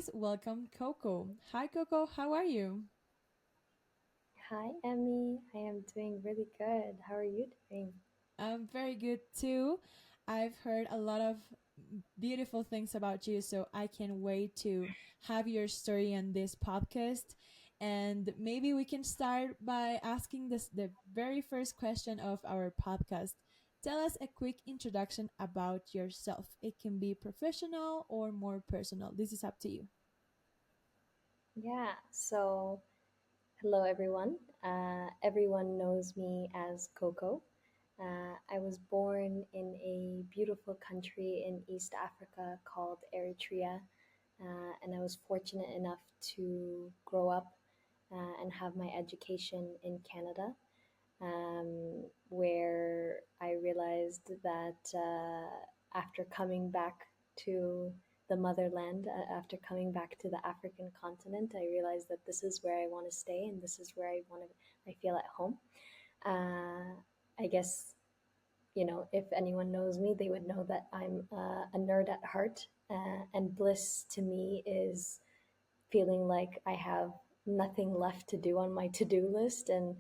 please welcome Coco. Hi, Coco. How are you? Hi, Emmy. I am doing really good. How are you doing? I'm very good too. I've heard a lot of beautiful things about you, so I can't wait to have your story on this podcast. And maybe we can start by asking this the very first question of our podcast. Tell us a quick introduction about yourself. It can be professional or more personal. This is up to you. So hello everyone. Everyone knows me as Koko. I was born in a beautiful country in East Africa called Eritrea, and I was fortunate enough to grow up and have my education in Canada, where I realized that after coming back to the motherland, after coming back to the African continent, I realized that this is where I want to stay and this is where I feel at home. I guess, if anyone knows me, they would know that I'm a nerd at heart, and bliss to me is feeling like I have nothing left to do on my to do list and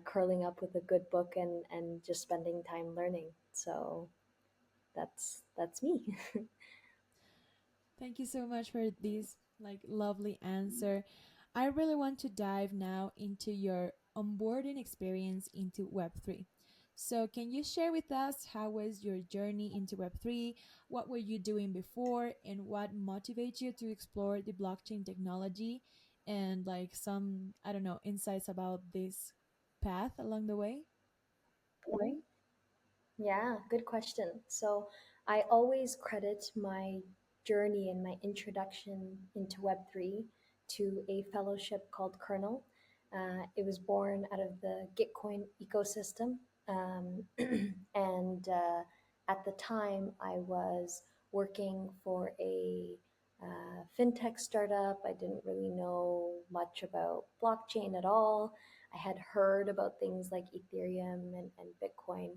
curling up with a good book and just spending time learning. So that's me. Thank you so much for this lovely answer. I really want to dive now into your onboarding experience into Web3. So, can you share with us how was your journey into Web3? What were you doing before and what motivates you to explore the blockchain technology and some, I don't know, insights about this path along the way? Right. Yeah, good question. So I always credit my journey and my introduction into Web3 to a fellowship called Kernel. It was born out of the Gitcoin ecosystem. Um, and At the time, I was working for a fintech startup. I didn't really know much about blockchain at all. I had heard about things like Ethereum and Bitcoin,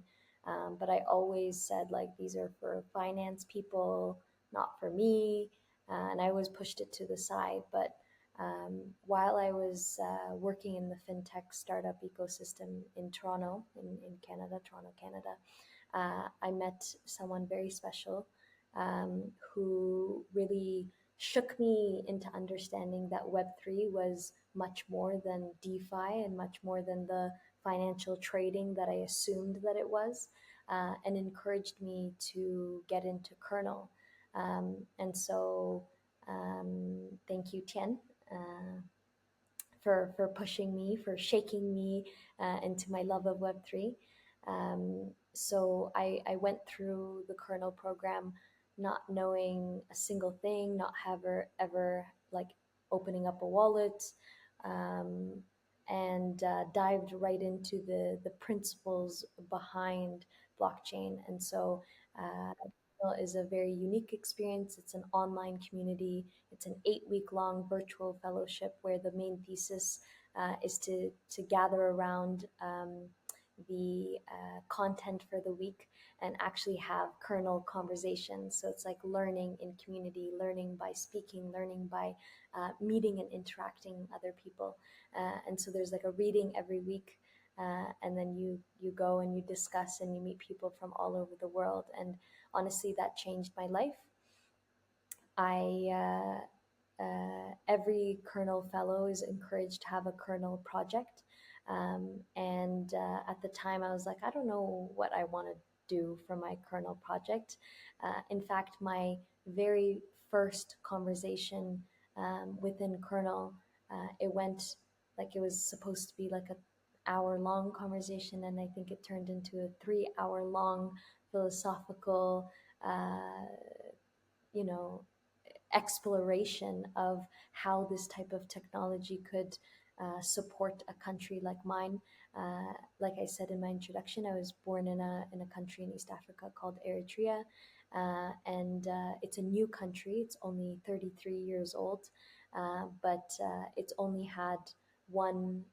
but I always said, like, these are for finance people, not for me. And I always pushed it to the side. But while I was working in the fintech startup ecosystem in Toronto, in Canada, Toronto, Canada, I met someone very special, who really shook me into understanding that Web3 was much more than DeFi and much more than the financial trading that I assumed that it was, and encouraged me to get into Kernel. Thank you, Tien, for pushing me, for shaking me into my love of Web3. I went through the kernel program not knowing a single thing, not ever like opening up a wallet, um, and dived right into the principles behind blockchain. Is a very unique experience. It's an online community. It's an 8 week long virtual fellowship where the main thesis is to gather around the content for the week and actually have kernel conversations. So it's like learning in community, learning by speaking, learning by meeting and interacting with other people. And so there's like a reading every week. And then you go and you discuss and you meet people from all over the world. And honestly, that changed my life. Every kernel fellow is encouraged to have a kernel project. At the time, I was like, I don't know what I want to do for my kernel project. In fact, my very first conversation within kernel, it went like it was supposed to be like a hour long conversation, and I think it turned into a 3 hour long philosophical, uh, you know, exploration of how this type of technology could support a country like mine. Like I said in my introduction, I was born in a country in East Africa called Eritrea, and it's a new country. It's only 33 years old, but it's only had one.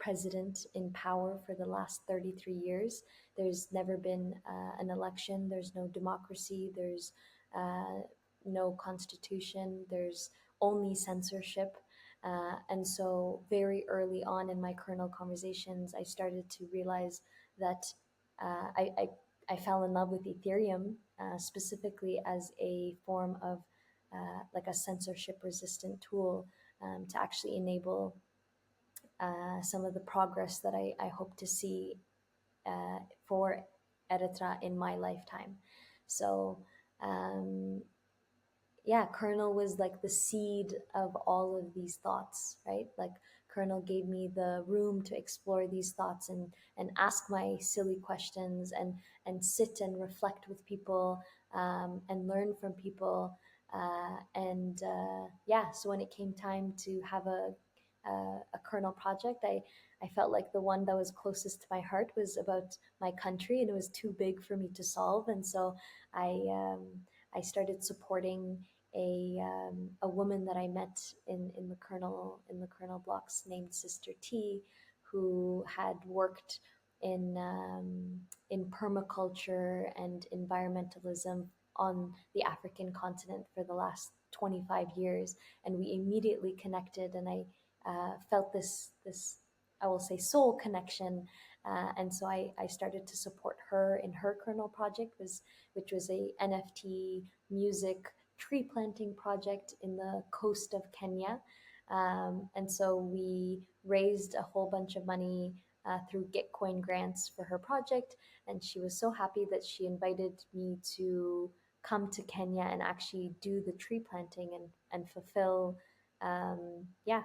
President in power for the last 33 years. There's never been an election. There's no democracy. There's uh, no constitution. There's only censorship. And so, very early on in my kernel conversations, I started to realize that uh, I, I, I fell in love with Ethereum, specifically as a form of like a censorship resistant tool to actually enable some of the progress that I hope to see for Eritrea in my lifetime. So, um, yeah, kernel was like the seed of all of these thoughts, right? Like kernel gave me the room to explore these thoughts and ask my silly questions and sit and reflect with people and learn from people. Yeah, so when it came time to have a kernel project, I felt like the one that was closest to my heart was about my country, and it was too big for me to solve. And so I um, I started supporting a woman that I met in the kernel blocks named Sister T, who had worked in permaculture and environmentalism on the African continent for the last 25 years, and we immediately connected, and I felt this I will say soul connection. And so I started to support her in her kernel project, which was a NFT music tree planting project in the coast of Kenya. And so we raised a whole bunch of money through Gitcoin grants for her project. And she was so happy that she invited me to come to Kenya and actually do the tree planting and fulfill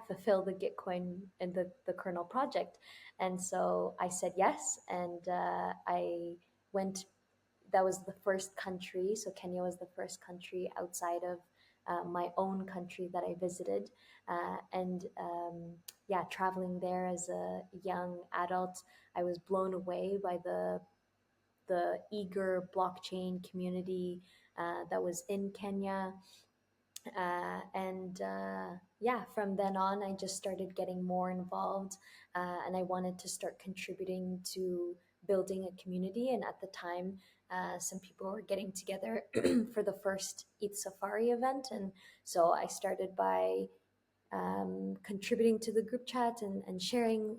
fulfill the Gitcoin and the kernel project. And so I said yes, and I went. That was the first country. So Kenya was the first country outside of my own country that I visited. And yeah, traveling there as a young adult, I was blown away by the eager blockchain community that was in Kenya. Yeah, from then on, I just started getting more involved, and I wanted to start contributing to building a community. And at the time, some people were getting together for the first Eat Safari event, and so I started by contributing to the group chat and sharing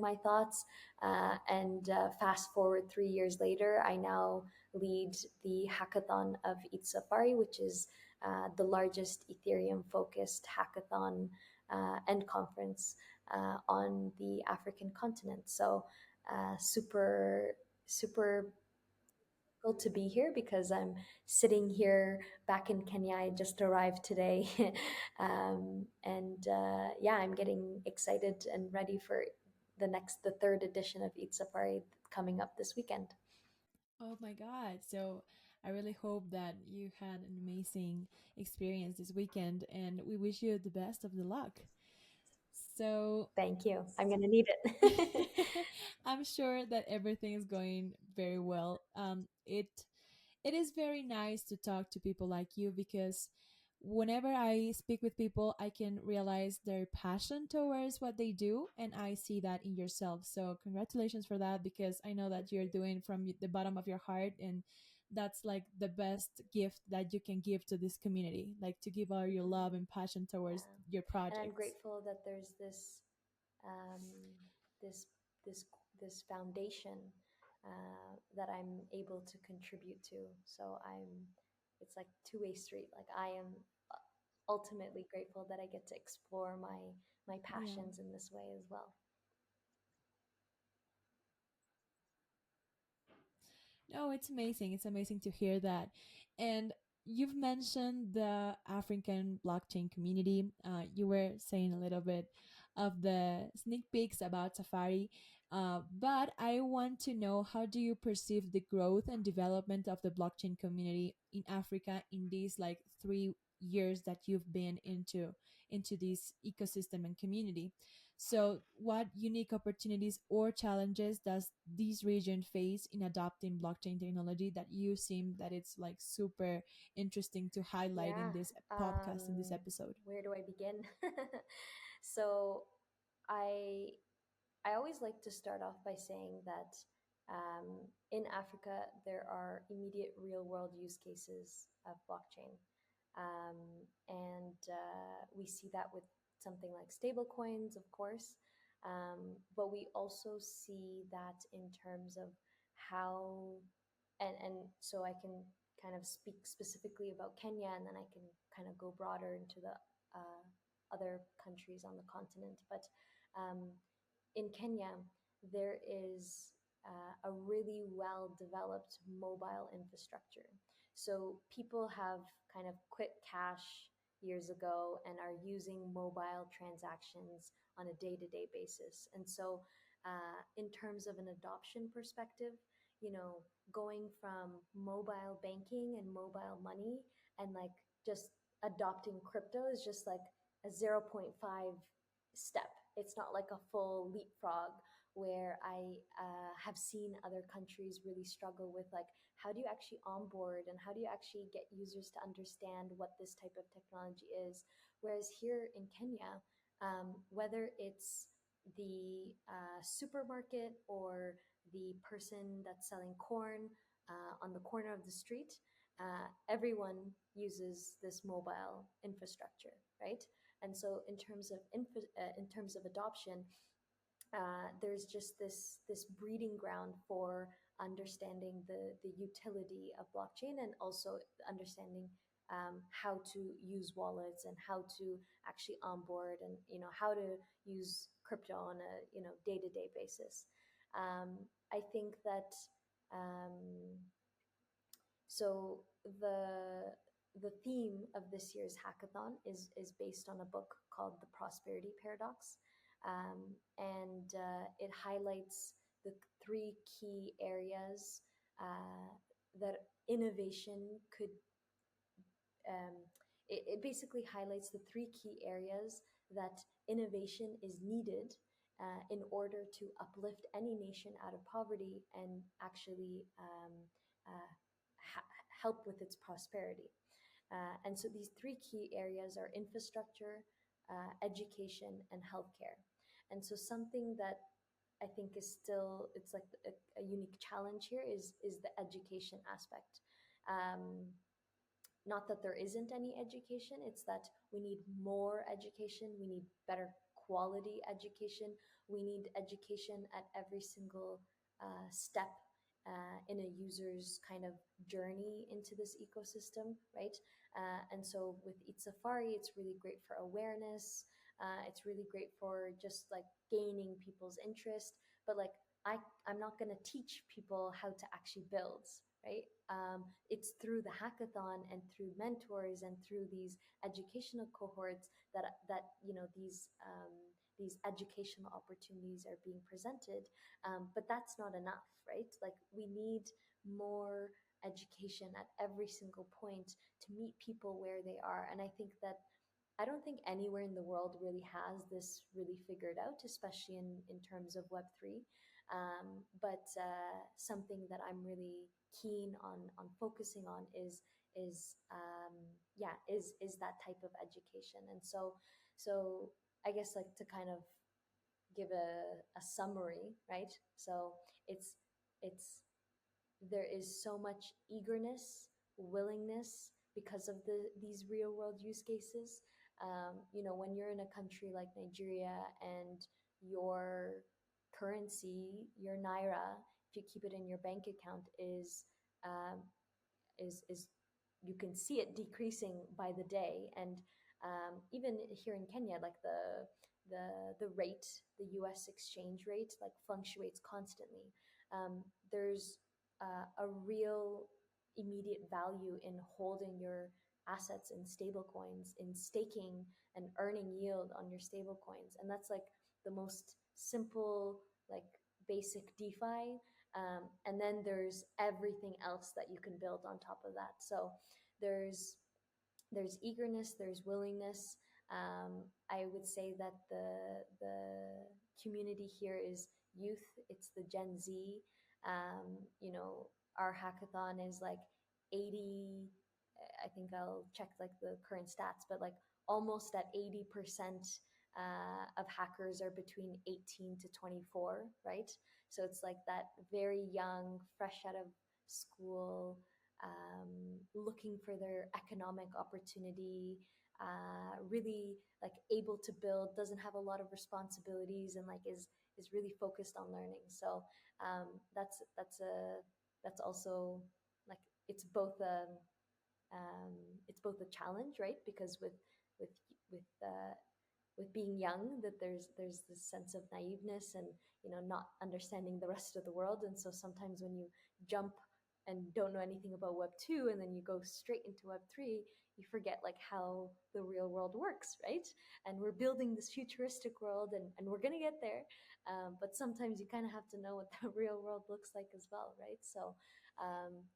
my thoughts. And fast forward 3 years later, I now lead the hackathon of Eat Safari, which is the largest Ethereum focused hackathon and conference on the African continent. So super thrilled to be here because I'm sitting here back in Kenya. I just arrived today. And yeah, I'm getting excited and ready for the third edition of Eat Safari coming up this weekend. Oh my God. So I really hope that you had an amazing experience this weekend and we wish you the best of the luck. So Thank you. I'm going to need it. I'm sure that everything is going very well. It is very nice to talk to people like you because whenever I speak with people, I can realize their passion towards what they do, and I see that in yourself. So congratulations for that because I know that you're doing from the bottom of your heart, and that's like the best gift that you can give to this community, like to give all your love and passion towards Yeah. your And I'm projects. grateful that there's um, this this this foundation that I'm able to contribute to. So it's like two-way street. Like I am ultimately grateful that I get to explore my Yeah. passions in this way as well. No, it's amazing. It's amazing to hear that. And you've mentioned the African blockchain community. You were saying a little bit of the sneak peeks about Safari. But I want to know, how do you perceive the growth and development of the blockchain community in Africa in these like 3 years that you've been into this ecosystem and community? So, what unique opportunities or challenges does this region face in adopting blockchain technology that you seem that it's like super interesting to highlight in Yeah. this podcast, in this episode? Where do I begin? So I I always like to start off by saying that in Africa there are immediate real world use cases of blockchain. And we see that with something like stable coins, of course. But we also see that in terms of how, and so I can kind of speak specifically about Kenya, and then I can kind of go broader into the other countries on the continent. But um, in Kenya, there is a really well developed mobile infrastructure. So people have kind of quit cash years ago and are using mobile transactions on a day to day basis. And so, in terms of an adoption perspective, you know, going from mobile banking and mobile money and like just adopting crypto is just like a zero point 0.5 step. It's not like a full leapfrog where I have seen other countries really struggle with like how do you actually onboard and how do you actually get users to understand what this type of technology is. Whereas here in Kenya, whether it's the supermarket or the person that's selling corn on the corner of the street, everyone uses this mobile infrastructure, right? And so, in terms of adoption, there's just this breeding ground for understanding the utility of blockchain and also understanding how to use wallets and how to actually onboard and how to use crypto on a day to day basis. I think that um, so the theme of this year's hackathon is based on a book called The Prosperity Paradox, and it highlights the three key areas that innovation could. Um, it basically highlights the three key areas that innovation is needed in order to uplift any nation out of poverty and actually uh, help with its prosperity. And so these three key areas are infrastructure, education, and healthcare. And so something that I think is still it's like a unique challenge here is the education aspect. Um, Not that there isn't any education, it's that we need more education, we need better quality education, we need education at every single step in a user's kind of journey into this ecosystem, right? And so with Eat Safari, it's really great for awareness. It's really great for just like gaining people's interest. But like, I'm not going to teach people how to actually build, right? It's through the hackathon and through mentors and through these educational cohorts that these educational opportunities are being presented. But that's not enough, right? Like we need more education at every single point to meet people where they are. And I think that I don't think anywhere in the world really has this really figured out, especially in terms of Web3. But something that I'm really keen on focusing on is that type of education. And so I guess like to kind of give a summary, right? So it's it's there is so much eagerness, willingness because of these real world use cases. When you're in a country like Nigeria and your currency, your naira, if you keep it in your bank account, um, is you can see it decreasing by the day. And even here in Kenya, like the rate, the U.S. exchange rate, like fluctuates constantly. There's a real immediate value in holding your assets in stable coins, in staking and earning yield on your stable coins. And that's like the most simple, like basic DeFi. And then there's everything else that you can build on top of that. So there's there's eagerness, there's willingness. I would say that the community here is youth. It's the Gen Z. Our hackathon is like 80. I think I'll check like the current stats, but like almost at 80% of hackers are between 18 to 24, right? So it's like that very young, fresh out of school, looking for their economic opportunity, really like able to build, doesn't have a lot of responsibilities, and like is really focused on learning. So that's also like um, it's both a challenge, right? Because with with with being young, that there's this sense of naiveness and not understanding the rest of the world, and so sometimes when you jump and don't know anything about Web 2 and then you go straight into Web 3, you forget like how the real world works, right? And we're building this futuristic world, and we're gonna get there, but sometimes you kind of have to know what the real world looks like as well, right? So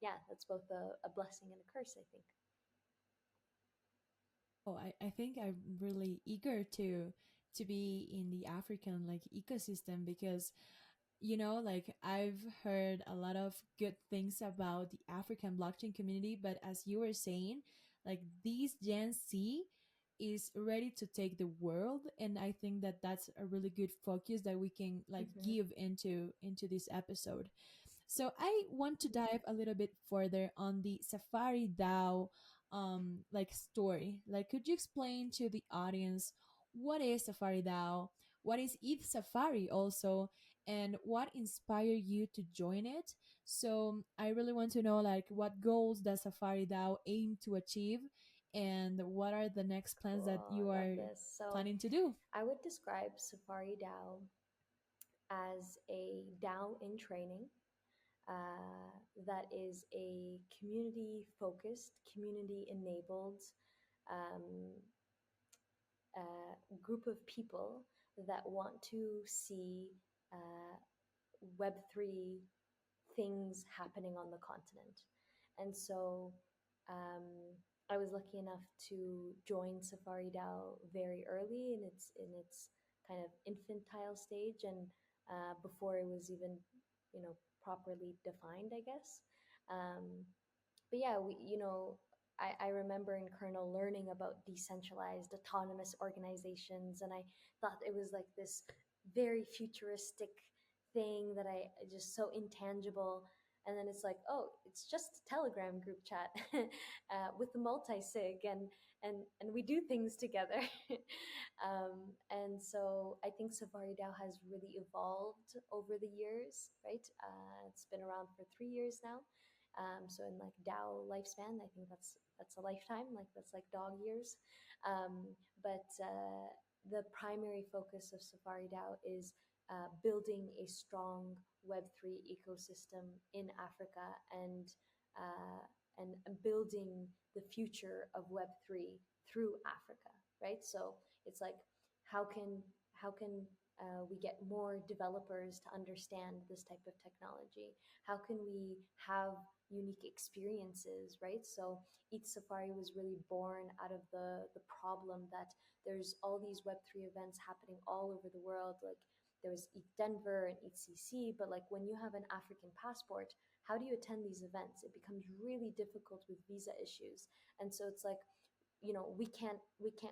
yeah, that's both a blessing and a curse, I think. Oh, I think I'm really eager to be in the African like ecosystem because like I've heard a lot of good things about the African blockchain community, but as you were saying, like these Gen Z is ready to take the world, and I think that that's a really good focus that we can like Mm-hmm. give into this episode. So I want to dive a little bit further on the Safari DAO like story. Like could you explain to the audience what is Safari DAO? What is ETH Safari also? And what inspired you to join it? So I really want to know like what goals does Safari DAO aim to achieve, and what are the next plans that Cool, you I love are this. So planning to do? I would describe Safari DAO as a DAO in training, uh, that is a community focused, community enabled, um, group of people that want to see uh, Web3 things happening on the continent. And so um, I was lucky enough to join Safari DAO very early in its kind of infantile stage, and before it was even properly defined, I guess. Um, but yeah, I remember in Kernel learning about decentralized autonomous organizations, and I thought it was like this very futuristic thing that I just so intangible. And then it's like, oh, it's just a Telegram group chat with the multi sig, and we do things together. And so I think Safari DAO has really evolved over the years, right? It's been around for 3 years now. So in like DAO lifespan, I think that's a lifetime. Like that's like dog years. But the primary focus of Safari DAO is building a strong Web3 ecosystem in Africa, uh, and building the future of Web3 through Africa, right? So it's like how can how can we get more developers to understand this type of technology? How can we have unique experiences, right? So Eat Safari was really born out of the problem that there's all these Web3 events happening all over the world. Like there was Eat Denver and Eat CC, but like when you have an African passport, how do you attend these events? It becomes really difficult with visa issues. And so it's like, we can't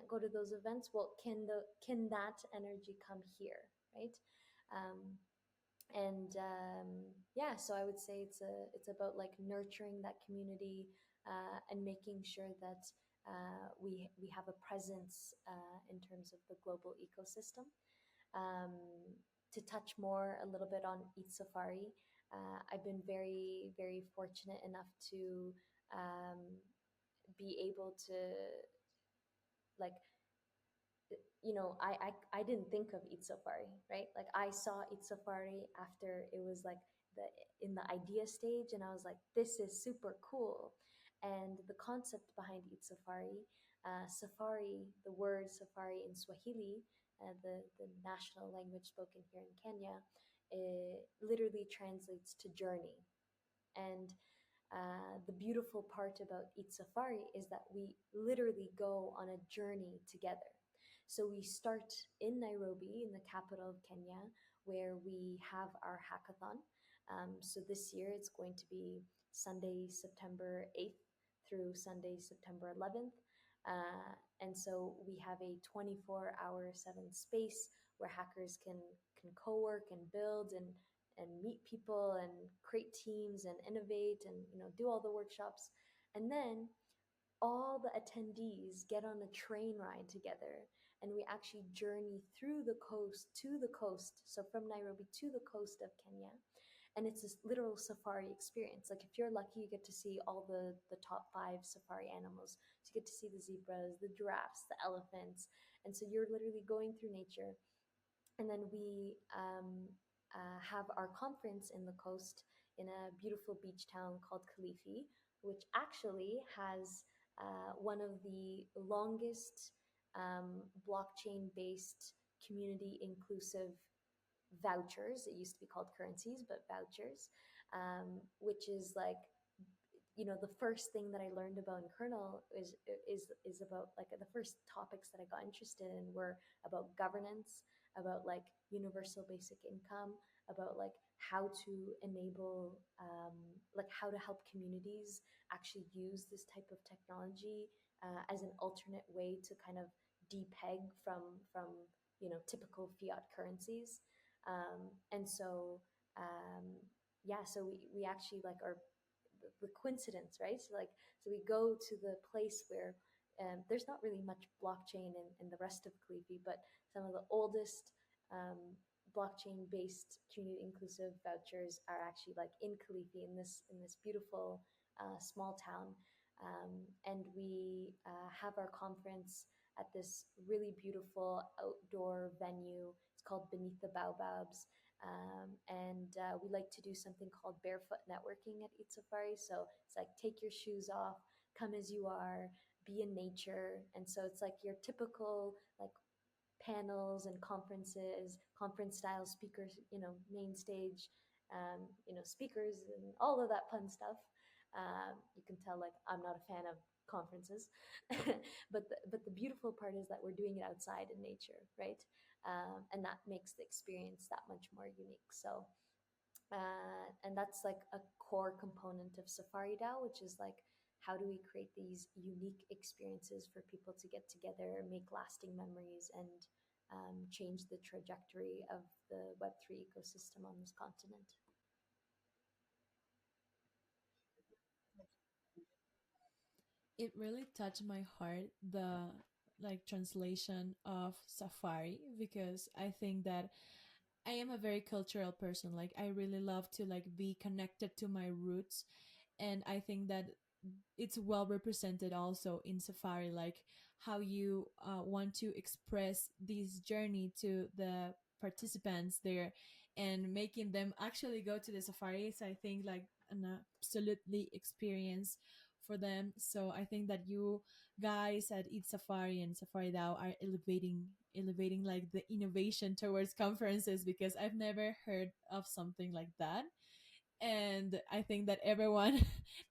go to those events. Well, can that energy come here, right? Um, and yeah, so I would say it's about like nurturing that community, and making sure that we have a presence in terms of the global ecosystem. um, to touch more a little bit on Eat Safari, I've been very very fortunate enough to um, be able to like I didn't think of Eat Safari, right? Like I saw Eat Safari after it was like the in the idea stage, and I was like, this is super cool. And the concept behind Eat Safari, Safari, the word Safari in Swahili, the national language spoken here in Kenya, it literally translates to journey. And the beautiful part about Eat Safari is that we literally go on a journey together. So we start in Nairobi, in the capital of Kenya, where we have our hackathon. So this year it's going to be Sunday, September 8th through Sunday, September 11th. And so we have a 24-hour 7 space where hackers can co-work and build, and meet people and create teams and innovate and do all the workshops. And then all the attendees get on a train ride together, and we actually journey through the coast to the coast, so from Nairobi to the coast of Kenya. And it's this literal safari experience. Like, if you're lucky, you get to see all the top five safari animals. So you get to see the zebras, the giraffes, the elephants. And so you're literally going through nature. And then we have our conference in the coast, in a beautiful beach town called Kilifi, which actually has one of the longest blockchain based community inclusive vouchers. It used to be called currencies, but vouchers, which is like, the first thing that I learned about in Kernel is about, like, the first topics that I got interested in were about governance, about like universal basic income, about like how to enable, like how to help communities actually use this type of technology as an alternate way to kind of depeg from typical fiat currencies. And so yeah, so we actually like are the coincidence, right? So we go to the place where there's not really much blockchain in the rest of Kalifi, but some of the oldest blockchain based community inclusive vouchers are actually like in Kalifi, in this beautiful small town. And we have our conference at this really beautiful outdoor venue. It's called Beneath the Baobabs. And we like to do something called barefoot networking at Eat Safari. So it's like, take your shoes off, come as you are, be in nature. And so it's like your typical like panels and conferences, conference style speakers, main stage, speakers and all of that fun stuff. You can tell, like, I'm not a fan of conferences, but the beautiful part is that we're doing it outside in nature, right? And that makes the experience that much more unique. So and that's like a core component of Safari DAO, which is like, how do we create these unique experiences for people to get together, make lasting memories, and change the trajectory of the Web3 ecosystem on this continent? It really touched my heart, the like translation of Safari, because I think that I am a very cultural person. Like, I really love to like be connected to my roots, and I think that it's well represented also in Safari, like how you want to express this journey to the participants there, and making them actually go to the safari is, I think, like an absolutely experience for them. So I think that you guys at Eat Safari and Safari DAO are elevating like the innovation towards conferences, because I've never heard of something like that. And I think that everyone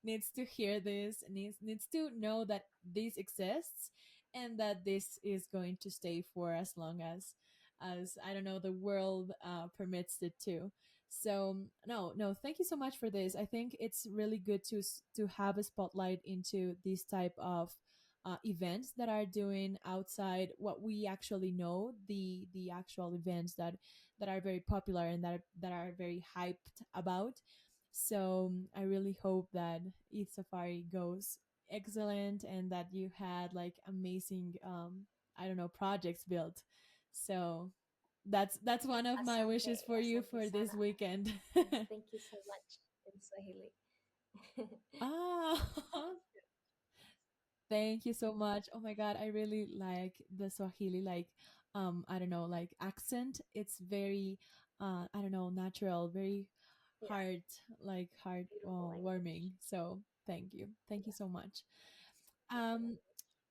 needs to hear this, needs to know that this exists, and that this is going to stay for as long as I don't know, the world permits it to. So no, thank you so much for this. I think it's really good to have a spotlight into these type of events that are doing outside what we actually know, the actual events that are very popular and that are very hyped about. So I really hope that Eat Safari goes excellent, and that you had like amazing I don't know, projects built. So that's one of my wishes Asante, for you asante for this sana. weekend. Yes, thank you so much in Swahili. Ah, thank you so much. Oh my god, I really like the Swahili, like I don't know, like accent. It's very I don't know, natural, very Yeah, heart beautiful language. warming. So thank you Yeah, so much. um definitely.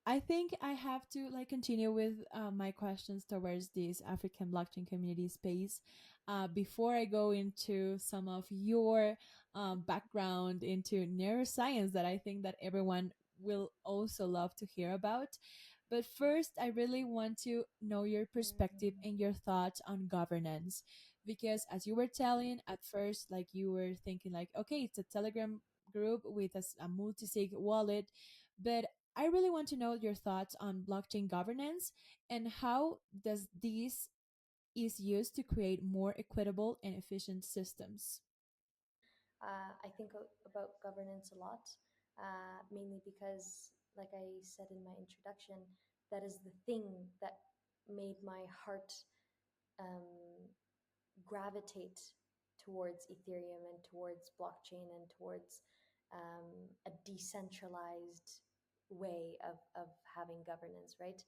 I think I have to like continue with my questions towards this African blockchain community space before I go into some of your background into neuroscience that I think that everyone will also love to hear about. But first, I really want to know your perspective Mm, and your thoughts on governance, because as you were telling at first, like you were thinking like, okay, it's a Telegram group with a multi-sig wallet, but I really want to know your thoughts on blockchain governance, and how does this is used to create more equitable and efficient systems? I think about governance a lot, mainly because, like I said in my introduction, that is the thing that made my heart um, gravitate towards Ethereum and towards blockchain and towards a decentralized way of having governance, right?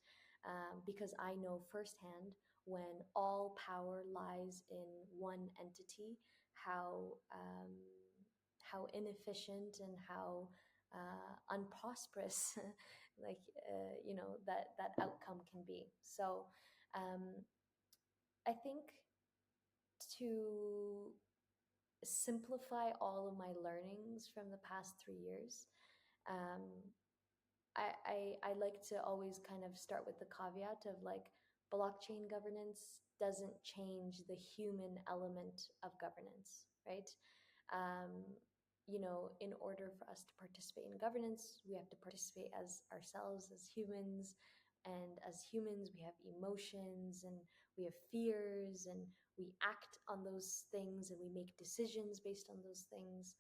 Because I know firsthand when all power lies in one entity, how how inefficient and how unprosperous, like that outcome can be. So um, I think to simplify all of my learnings from the past 3 years, um, I like to always kind of start with the caveat of like blockchain governance doesn't change the human element of governance, right? Um, in order for us to participate in governance, we have to participate as ourselves as humans. And as humans, we have emotions and we have fears and we act on those things and we make decisions based on those things.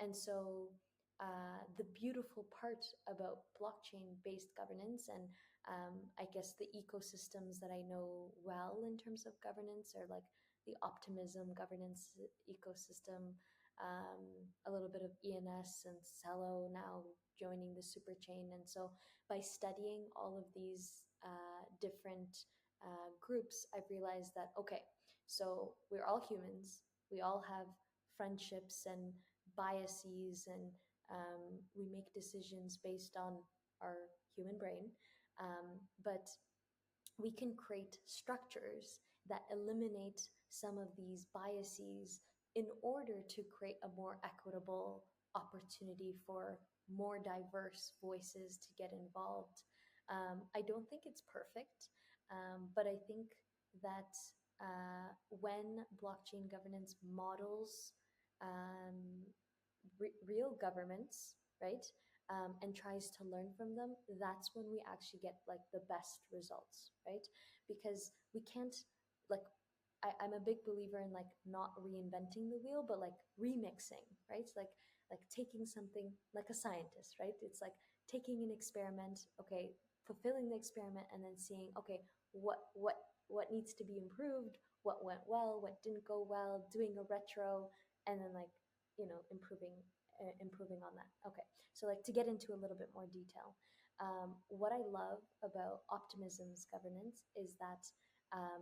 And so the beautiful part about blockchain based governance and I guess the ecosystems that I know well in terms of governance are like the optimism governance ecosystem, a little bit of ENS and Celo now joining the super chain. And so by studying all of these different groups, I've realized that, okay, so we're all humans, we all have friendships and biases and we make decisions based on our human brain. But we can create structures that eliminate some of these biases in order to create a more equitable opportunity for more diverse voices to get involved. I don't think it's perfect, but I think that when blockchain governance models um, real governments, right? And tries to learn from them, that's when we actually get like the best results, right? Because we can't like I'm a big believer in like not reinventing the wheel, but like remixing, right? Like taking something like a scientist, right? It's like taking an experiment, okay, fulfilling the experiment, and then seeing, okay, what needs to be improved, what went well, what didn't go well, doing a retro, and then like improving on that. Okay, so like to get into a little bit more detail, what I love about optimism's governance is that um,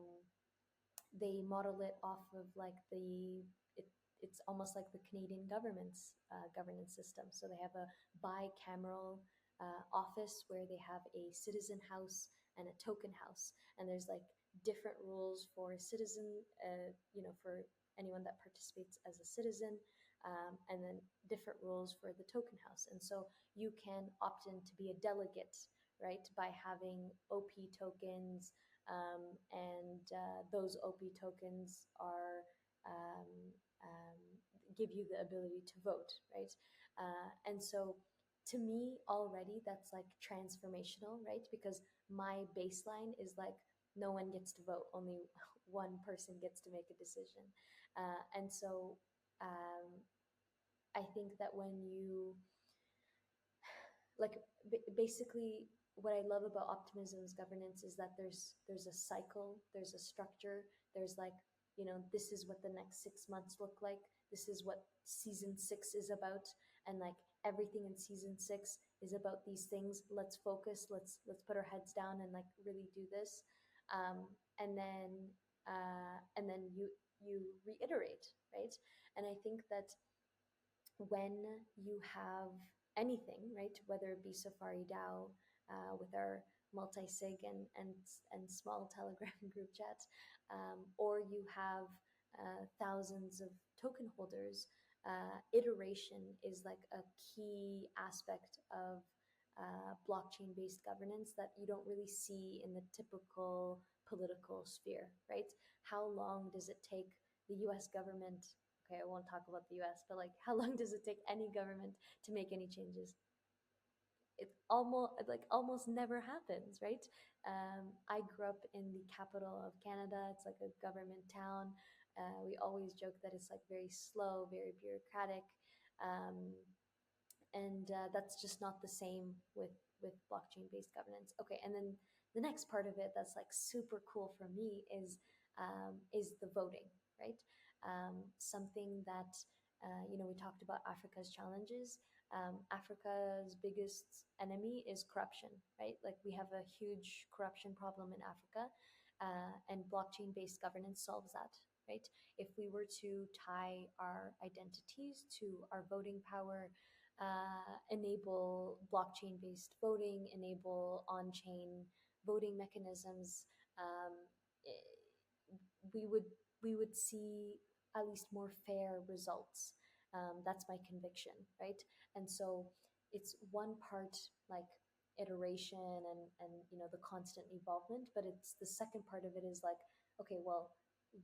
they model it off of like it's almost like the Canadian government's governance system. So they have a bicameral office where they have a citizen house and a token house, and there's like different rules for citizen, for anyone that participates as a citizen, and then different rules for the token house. And so you can opt in to be a delegate, right, by having OP tokens, and those OP tokens are um, um, give you the ability to vote, right? And so to me, already that's like transformational, right? Because my baseline is like no one gets to vote, only one person gets to make a decision. And so um, I think that when you like basically what I love about optimism's governance is that there's a cycle, there's a structure, there's like, this is what the next 6 months look like, this is what season 6 is about, and like everything in season 6 is about these things. Let's focus, let's put our heads down and like really do this. And then you reiterate, right? And I think that when you have anything, right, whether it be Safari DAO with our multi-sig and small Telegram group chats, or you have thousands of token holders, iteration is like a key aspect of blockchain-based governance that you don't really see in the typical political sphere, right? How long does it take the U.S. government? Okay, I won't talk about the US, but like how long does it take any government to make any changes? it almost never happens, right? I grew up in the capital of Canada. It's like a government town. We always joke that it's like very slow, very bureaucratic. Um, and that's just not the same with blockchain based governance. Okay, and then the next part of it that's like super cool for me is the voting, right? Something that we talked about Africa's challenges. Africa's biggest enemy is corruption, right? Like we have a huge corruption problem in Africa, and blockchain based governance solves that. Right? If we were to tie our identities to our voting power, enable blockchain based voting, enable on chain voting mechanisms, um, we would we would see at least more fair results. That's my conviction, right? And so it's one part like iteration and the constant evolvement, but it's the second part of it is like, okay, well,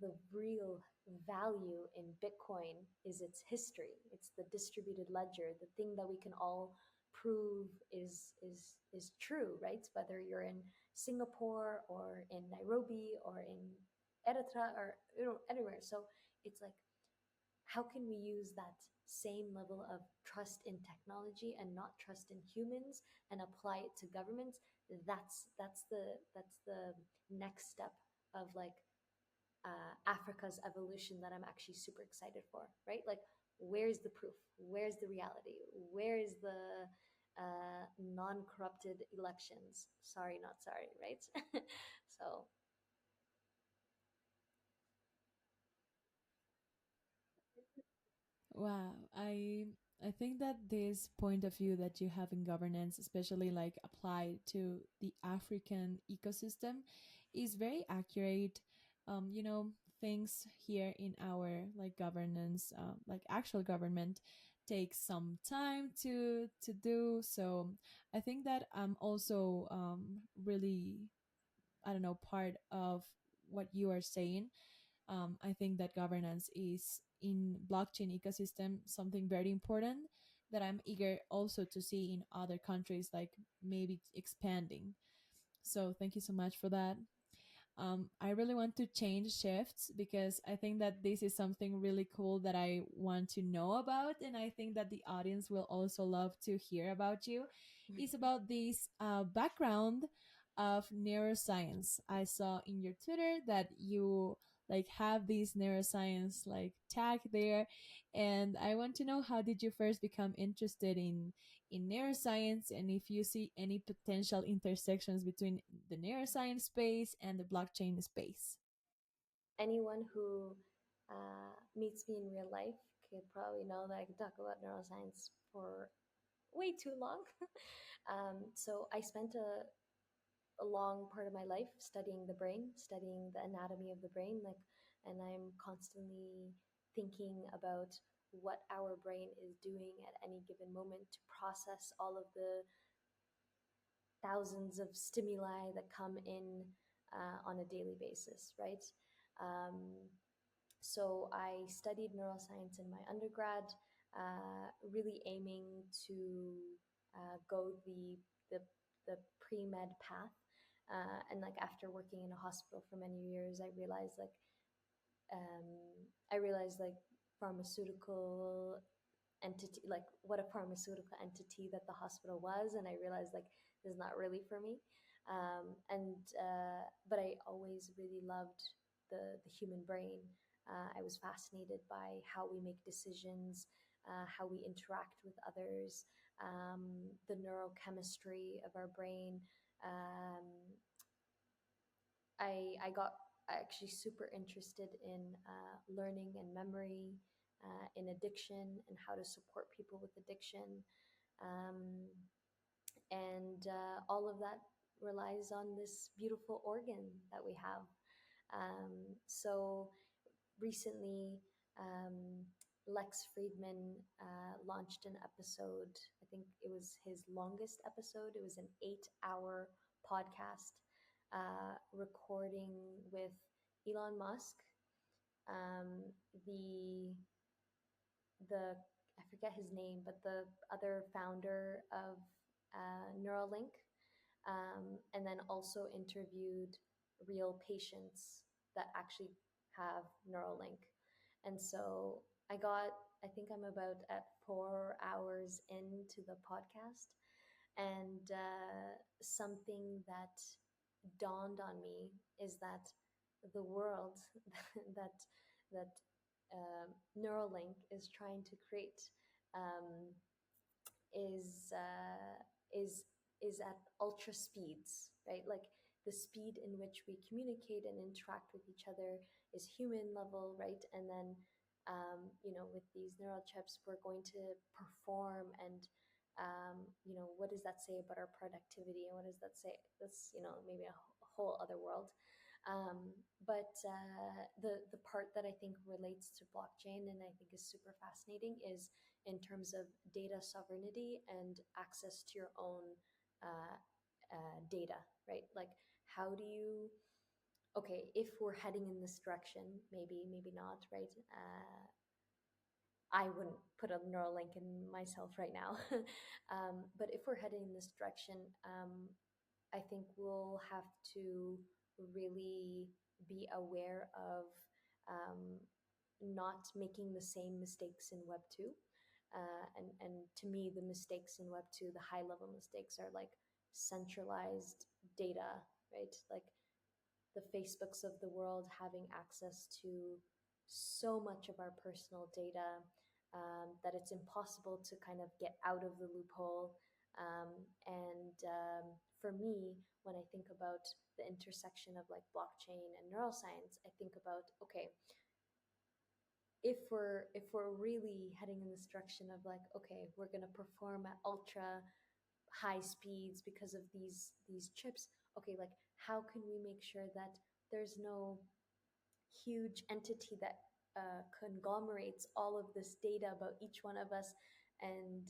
the real value in Bitcoin is its history. It's the distributed ledger, the thing that we can all prove is true, right? Whether you're in Singapore or in Nairobi or in Eritrea or anywhere. So it's like, how can we use that same level of trust in technology and not trust in humans and apply it to governments? That's the next step of like Africa's evolution that I'm actually super excited for, right? Like, where's the proof? Where's the reality? Where is the non corrupted elections? Sorry, not sorry, right? So, Wow, I think that this point of view that you have in governance, especially like applied to the African ecosystem, is very accurate. Things here in our like governance, like actual government, takes some time to do. So I think that I'm also really, I don't know, part of what you are saying. I think that governance is in blockchain ecosystem something very important that I'm eager also to see in other countries, like maybe expanding. So thank you so much for that. I really want to change shifts because I think that this is something really cool that I want to know about, and I think that the audience will also love to hear about you. Is about this background of neuroscience. I saw in your Twitter that you like have this neuroscience like tag there, and I want to know how did you first become interested in neuroscience and if you see any potential intersections between the neuroscience space and the blockchain space. anyone who meets me in real life could probably know that I can talk about neuroscience for way too long. So I spent a long part of my life studying the brain, studying the anatomy of the brain, like, and I'm constantly thinking about what our brain is doing at any given moment to process all of the thousands of stimuli that come in on a daily basis, right? Um, so I studied neuroscience in my undergrad, really aiming to go the the pre med path. And like after working in a hospital for many years, um, I realized like pharmaceutical entity, like what a pharmaceutical entity that the hospital was, and I realized like this is not really for me. And But I always really loved the human brain. I was fascinated by how we make decisions, how we interact with others, the neurochemistry of our brain. Um, I got actually super interested in learning and memory, in addiction and how to support people with addiction. Um, and all of that relies on this beautiful organ that we have. So recently, um, Lex Friedman launched an episode. I think it was his longest episode. It was an 8-hour podcast recording with Elon Musk, um, the the I forget his name, but the other founder of Neuralink, and then also interviewed real patients that actually have Neuralink. And so I think I'm about at 4 hours into the podcast, and something that dawned on me is that the world that that Neuralink is trying to create um, is uh, is is at ultra speeds, right? Like the speed in which we communicate and interact with each other is human level, right? And then with these neural chips, we're going to perform and what does that say about our productivity, and what does that say? That's maybe a whole other world. But the part that I think relates to blockchain and I think is super fascinating is in terms of data sovereignty and access to your own uh, data, right? Like, how do you? Okay, if we're heading in this direction, maybe not, right? I wouldn't put a neural link in myself right now, but if we're heading in this direction, I think we'll have to really be aware of um, not making the same mistakes in Web 2. And to me, the mistakes in Web 2, the high level mistakes, are like centralized data, right? Like the Facebooks of the world having access to so much of our personal data that it's impossible to kind of get out of the loophole. And for me, when I think about the intersection of like blockchain and neuroscience, I think about, okay, if we're really heading in this direction of like, okay, we're going to perform at ultra high speeds because of these chips, okay, like how can we make sure that there's no huge entity that conglomerates all of this data about each one of us? And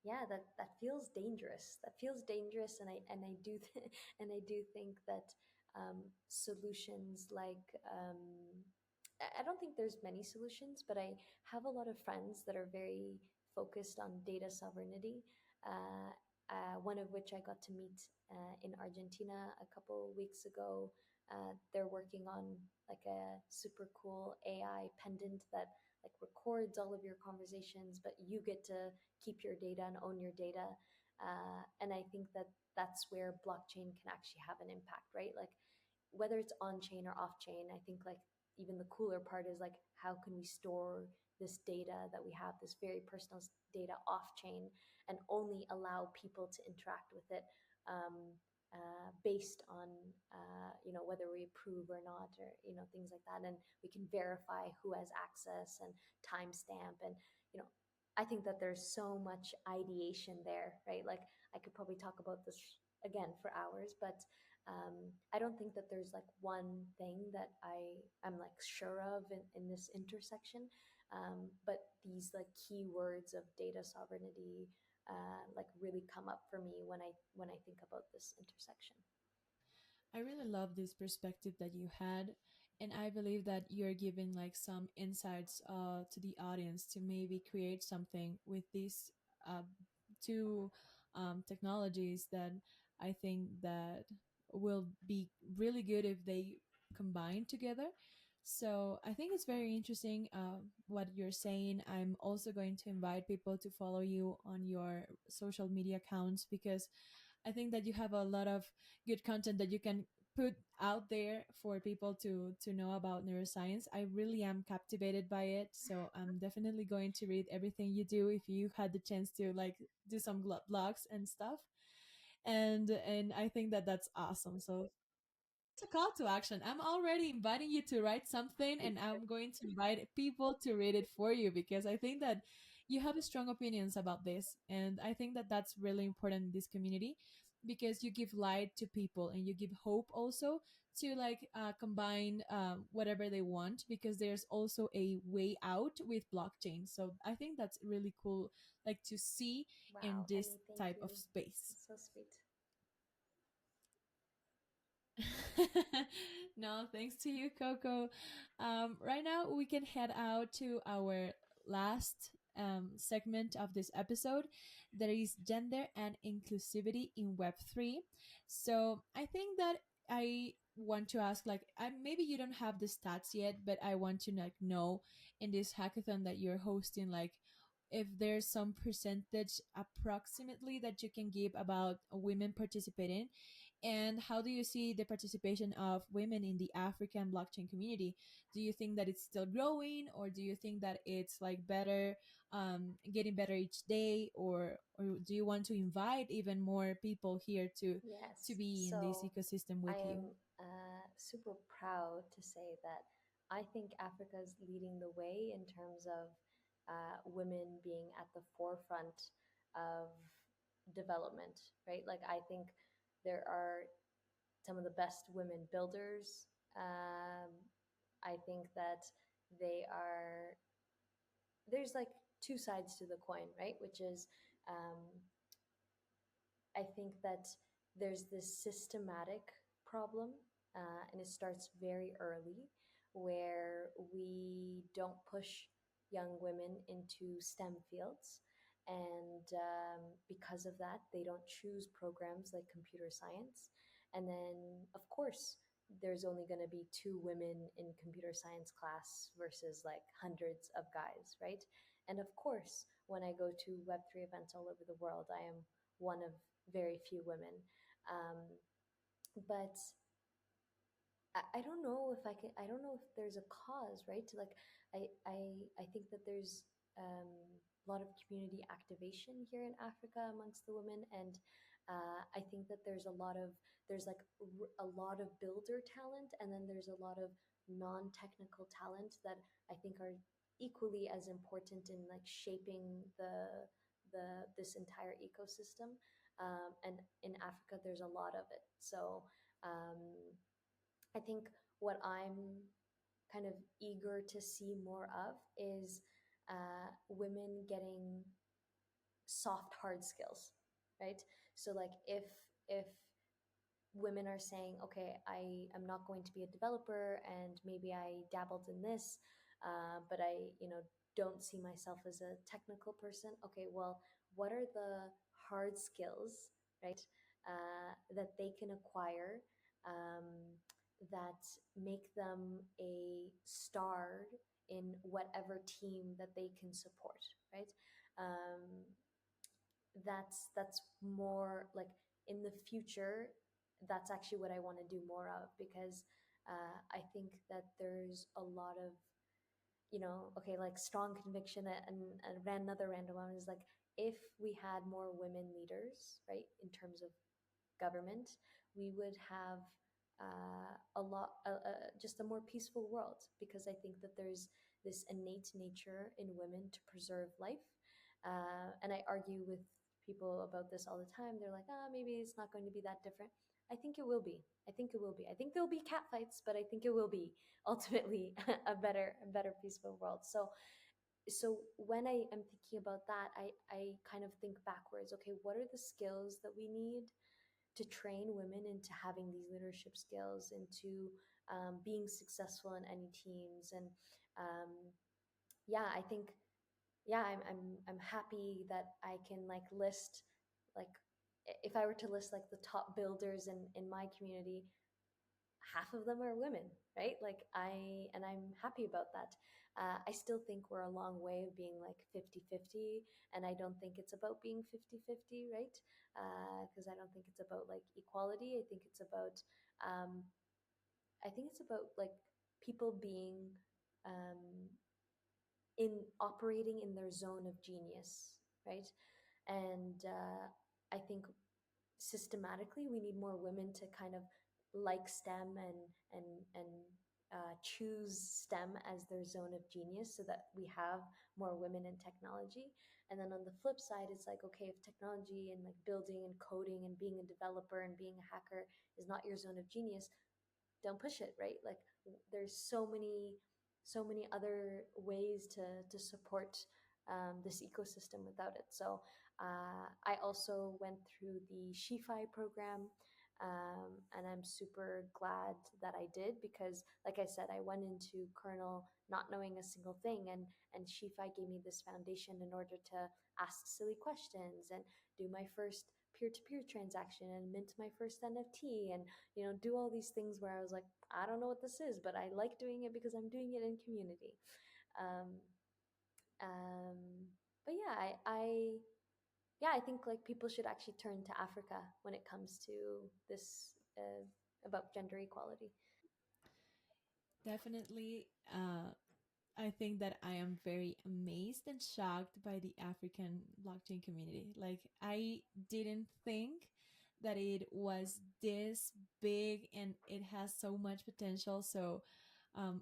yeah, that feels dangerous. That feels dangerous, and I do and I do think that solutions like I don't think there's many solutions, but I have a lot of friends that are very focused on data sovereignty. Uh, one of which I got to meet in Argentina a couple weeks ago. They're working on like a super cool AI pendant that like records all of your conversations, but you get to keep your data and own your data. And I think that that's where blockchain can actually have an impact, right? Like whether it's on chain or off chain, I think like even the cooler part is like how can we store this data that we have, this very personal data off chain, and only allow people to interact with it um, based on whether we approve or not, or things like that, and we can verify who has access and timestamp, and you know I think that there's so much ideation there, right? Like I could probably talk about this again for hours, but I don't think that there's like one thing that I'm like sure of in this intersection. But these like keywords of data sovereignty like really come up for me when I think about this intersection. I really love this perspective that you had, and I believe that you're giving like some insights to the audience to maybe create something with these uh, two technologies that I think that will be really good if they combine together. So I think it's very interesting what you're saying. I'm also going to invite people to follow you on your social media accounts because I think that you have a lot of good content that you can put out there for people to know about neuroscience. I really am captivated by it, so I'm definitely going to read everything you do if you had the chance to like do some blogs and stuff. And I think that that's awesome. So it's a call to action. I'm already inviting you to write something, and I'm going to invite people to read it for you because I think that you have strong opinions about this. And I think that that's really important in this community because you give light to people and you give hope also to like combine whatever they want because there's also a way out with blockchain. So I think that's really cool, like to see in Wow, this Emmy, thank type of you. space. It's so sweet. No, thanks to you, Coco. Right now, we can head out to our last segment of this episode, that is gender and inclusivity in Web3. So I think that I want to ask, like, maybe you don't have the stats yet, but I want to like know in this hackathon that you're hosting, like, if there's some percentage approximately that you can give about women participating, and how do you see the participation of women in the African blockchain community? Do you think that it's still growing, or do you think that it's like better, getting better each day, or do you want to invite even more people here to Yes. be in this So ecosystem I with you? am super proud to say that I think Africa is leading the way in terms of women being at the forefront of development, right? Like, I think there are some of the best women builders. I think that they are, there's like two sides to the coin, right? Which is, um, I think that there's this systematic problem, and it starts very early, where we don't push young women into STEM fields. And because of that, they don't choose programs like computer science. And then, of course, there's only going to be two women in computer science class versus like hundreds of guys, right? And of course, when I go to Web3 events all over the world, I am one of very few women. Um, but I don't know if I can. I don't know if there's a cause, right? To like, I think that there's a lot of community activation here in Africa amongst the women, and I think that there's like a lot of builder talent, and then there's a lot of non-technical talent that I think are equally as important in like shaping the this entire ecosystem. And in Africa, there's a lot of it. So. Um, I think what I'm kind of eager to see more of is women getting soft hard skills, right? So like if women are saying, okay, I am not going to be a developer, and maybe I dabbled in this, but I, don't see myself as a technical person. Okay, well, what are the hard skills, right, that they can acquire, um, that make them a star in whatever team that they can support, right? Um, that's more like in the future. That's actually what I want to do more of, because I think that there's a lot of, okay, like strong conviction. And ran another random one is like, if we had more women leaders, right, in terms of government, we would have just a more peaceful world, because I think that there's this innate nature in women to preserve life. And I argue with people about this all the time. They're like, maybe it's not going to be that different. I think it will be. I think it will be. I think there'll be cat fights, but I think it will be ultimately a better peaceful world. So when I am thinking about that, I kind of think backwards. Okay, what are the skills that we need to train women into having these leadership skills, into being successful in any teams? And um, yeah, I think, yeah, I'm happy that I can like list, like, if I were to list like the top builders in my community, half of them are women, right? Like, I'm happy about that. I still think we're a long way of being like 50-50, and I don't think it's about being 50-50, right? Because I don't think it's about like equality. Um, I think it's about like people being um, in operating in their zone of genius, right? And I think systematically we need more women to kind of like STEM, and choose STEM as their zone of genius, so that we have more women in technology. And then on the flip side, it's like, okay, if technology and like building and coding and being a developer and being a hacker is not your zone of genius, don't push it, right? Like, there's so many other ways to support this ecosystem without it. So I also went through the SheFi program, And I'm super glad that I did because, like I said, I went into Kernel not knowing a single thing, and Shifi gave me this foundation in order to ask silly questions and do my first peer-to-peer transaction and mint my first NFT, and do all these things where I was like, I don't know what this is, but I like doing it because I'm doing it in community. Um, um, but yeah, I think like people should actually turn to Africa when it comes to this about gender equality. Definitely. I think that I am very amazed and shocked by the African blockchain community. Like, I didn't think that it was this big and it has so much potential. So,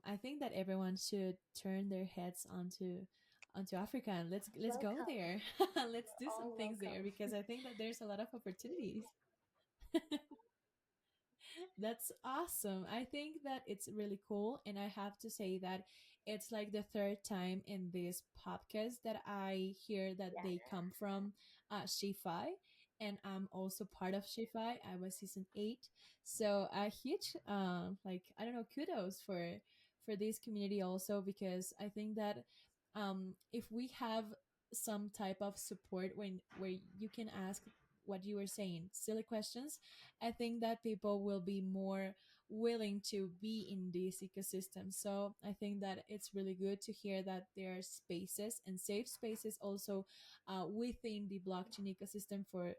I think that everyone should turn their heads onto Africa and let's go Welcome. there. Let's You're do some all things there welcome. because I think that there's a lot of opportunities. That's awesome. I think that it's really cool. And I have to say that it's like the third time in this podcast that I hear that Yeah. they come from Shifi. And I'm also part of Shifi. I was season 8. So a huge, like, I don't know, kudos for this community also, because I think that if we have some type of support when where you can ask what you were saying, silly questions, I think that people will be more willing to be in this ecosystem. So I think that it's really good to hear that there are spaces and safe spaces also within the blockchain ecosystem for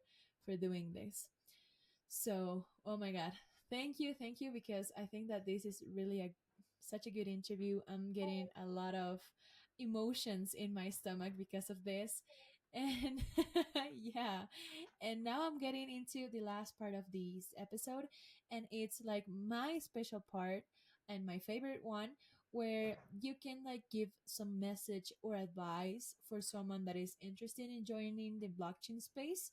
doing this. So, oh my God, thank you, because I think that this is really a such a good interview. I'm getting a lot of emotions in my stomach because of this, and yeah, and now I'm getting into the last part of this episode, and it's like my special part and my favorite one, where you can like give some message or advice for someone that is interested in joining the blockchain space.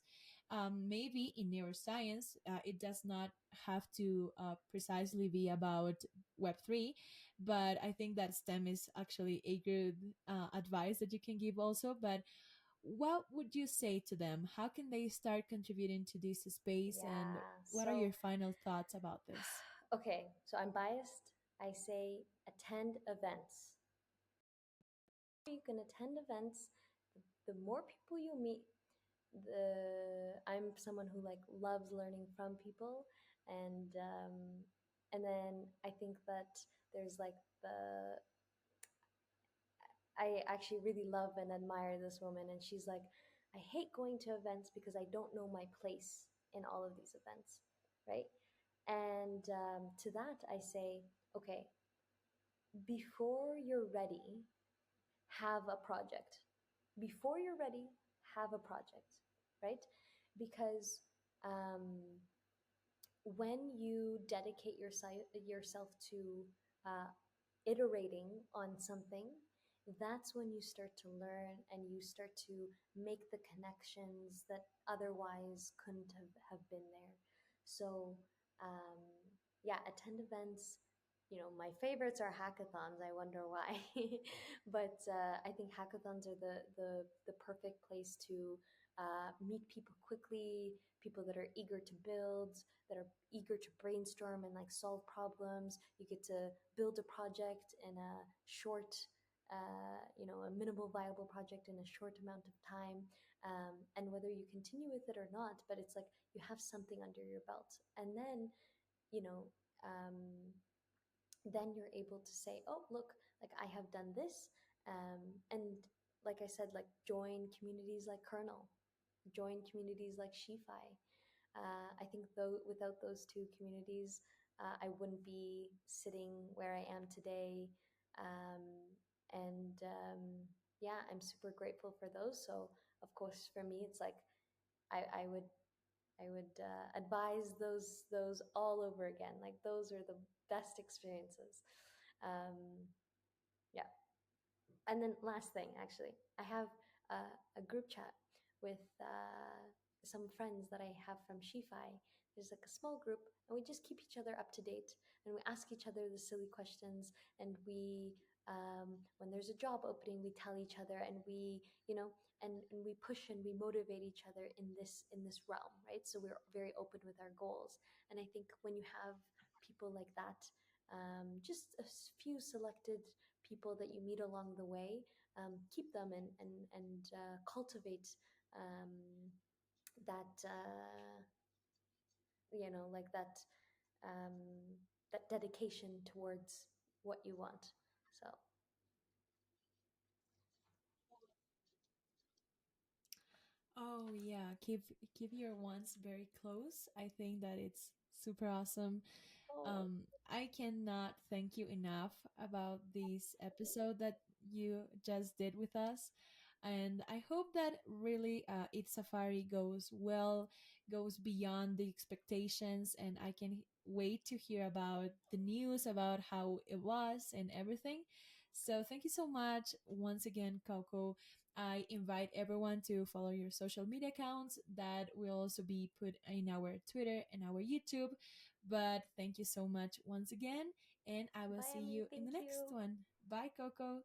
Maybe in neuroscience, it does not have to precisely be about Web3, but I think that STEM is actually a good advice that you can give also. But what would you say to them? How can they start contributing to this space? And Yeah. what are So, your final thoughts about this? okay. So I'm biased. I say attend events. You can attend events. The more people you meet, the I'm someone who like loves learning from people, and then I think that there's like the I actually really love and admire this woman, and she's like, I hate going to events because I don't know my place in all of these events, right? And to that, I say, okay, before you're ready, have a project. Before you're ready, have a project, right? Because um, when you dedicate yourself to uh, iterating on something, that's when you start to learn and you start to make the connections that otherwise couldn't have been there. So, um, yeah, attend events. My favorites are hackathons. I wonder why, but I think hackathons are the perfect place to meet people quickly, people that are eager to build, that are eager to brainstorm and like solve problems. You get to build a project in a short, a minimal viable project in a short amount of time. And whether you continue with it or not, but it's like you have something under your belt. And you know, um, then you're able to say, oh, look, like I have done this. And like I said, like join communities like Kernel, join communities like Shifi. I think though without those two communities, I wouldn't be sitting where I am today. Um, and yeah, I'm super grateful for those. So of course, for me, it's like I would advise those all over again. Like those are the best experiences. Um, yeah. And then last thing, actually, I have a group chat with some friends that I have from Shifi. There's like a small group, and we just keep each other up to date, and we ask each other the silly questions, and we When there's a job opening, we tell each other, and we, and we push and we motivate each other in this realm, right? So we're very open with our goals. And I think when you have people like that, just a few selected people that you meet along the way, keep them and cultivate um, that like um, that dedication towards what you want. So Oh yeah, keep your ones very close. I think that it's super awesome. oh, I cannot thank you enough about this episode that you just did with us. And I hope that really It's Safari goes well, goes beyond the expectations, and I can wait to hear about the news about how it was and everything. So thank you so much once again, Coco. I invite everyone to follow your social media accounts that will also be put in our Twitter and our YouTube. But thank you so much once again, and I will bye, see Emmy. you in the Thank next you. one. Bye, Coco.